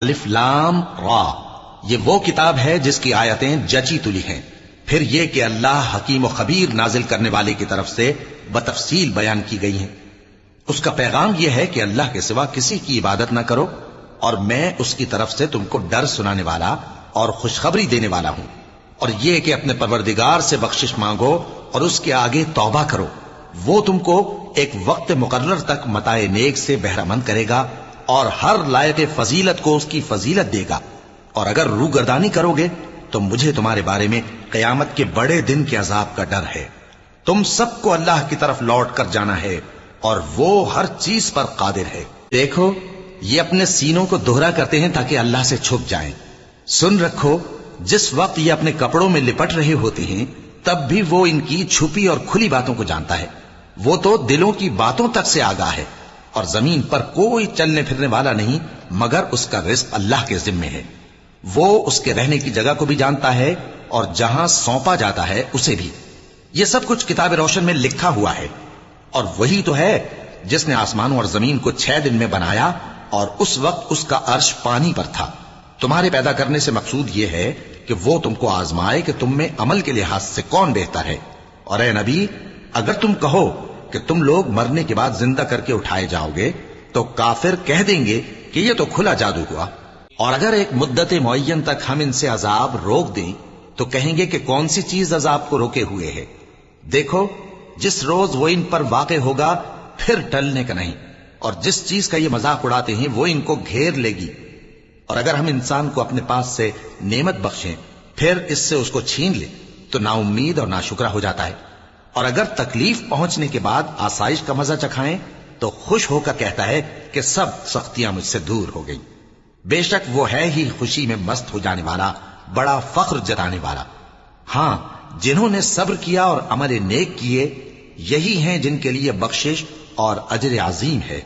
الف لام را، یہ وہ کتاب ہے جس کی آیتیں جچی تلی ہیں، پھر یہ کہ اللہ حکیم و خبیر نازل کرنے والے کی طرف سے بتفصیل بیان کی گئی ہیں۔ اس کا پیغام یہ ہے کہ اللہ کے سوا کسی کی عبادت نہ کرو، اور میں اس کی طرف سے تم کو ڈر سنانے والا اور خوشخبری دینے والا ہوں، اور یہ کہ اپنے پروردگار سے بخشش مانگو اور اس کے آگے توبہ کرو، وہ تم کو ایک وقت مقرر تک متاع نیک سے بہرہ مند کرے گا اور ہر لائق فضیلت کو اس کی فضیلت دے گا، اور اگر روگردانی کرو گے تو مجھے تمہارے بارے میں قیامت کے بڑے دن کے عذاب کا ڈر ہے۔ تم سب کو اللہ کی طرف لوٹ کر جانا ہے اور وہ ہر چیز پر قادر ہے۔ دیکھو، یہ اپنے سینوں کو دوہرا کرتے ہیں تاکہ اللہ سے چھپ جائیں۔ سن رکھو، جس وقت یہ اپنے کپڑوں میں لپٹ رہے ہوتے ہیں تب بھی وہ ان کی چھپی اور کھلی باتوں کو جانتا ہے۔ وہ تو دلوں کی باتوں تک سے آگاہ ہے، اور زمین پر کوئی چلنے پھرنے والا نہیں مگر اس کا رزق اللہ کے ذمے ہے۔ وہ اس کے رہنے کی جگہ کو بھی جانتا ہے اور جہاں سونپا جاتا ہے اسے بھی۔ یہ سب کچھ کتاب روشن میں لکھا ہوا ہے، اور وہی تو ہے جس نے آسمانوں اور زمین کو 6 دن میں بنایا، اور اس وقت اس کا عرش پانی پر تھا۔ تمہارے پیدا کرنے سے مقصود یہ ہے کہ وہ تم کو آزمائے کہ تم میں عمل کے لحاظ سے کون بہتر ہے۔ اور اے نبی، اگر تم کہو کہ تم لوگ مرنے کے بعد زندہ کر کے اٹھائے جاؤ گے تو کافر کہہ دیں گے کہ یہ تو کھلا جادو ہوا، اور اگر ایک مدت معین تک ہم ان سے عذاب روک دیں تو کہیں گے کہ کون سی چیز عذاب کو روکے ہوئے ہے۔ دیکھو، جس روز وہ ان پر واقع ہوگا پھر ٹلنے کا نہیں، اور جس چیز کا یہ مذاق اڑاتے ہیں وہ ان کو گھیر لے گی۔ اور اگر ہم انسان کو اپنے پاس سے نعمت بخشیں پھر اس سے اس کو چھین لیں تو نا امید اور ناشکرا ہو جاتا ہے، اور اگر تکلیف پہنچنے کے بعد آسائش کا مزہ چکھائیں تو خوش ہو کر کہتا ہے کہ سب سختیاں مجھ سے دور ہو گئیں۔ بے شک وہ ہے ہی خوشی میں مست ہو جانے والا، بڑا فخر جتانے والا۔ ہاں، جنہوں نے صبر کیا اور عمل نیک کیے، یہی ہیں جن کے لیے بخشش اور اجر عظیم ہے۔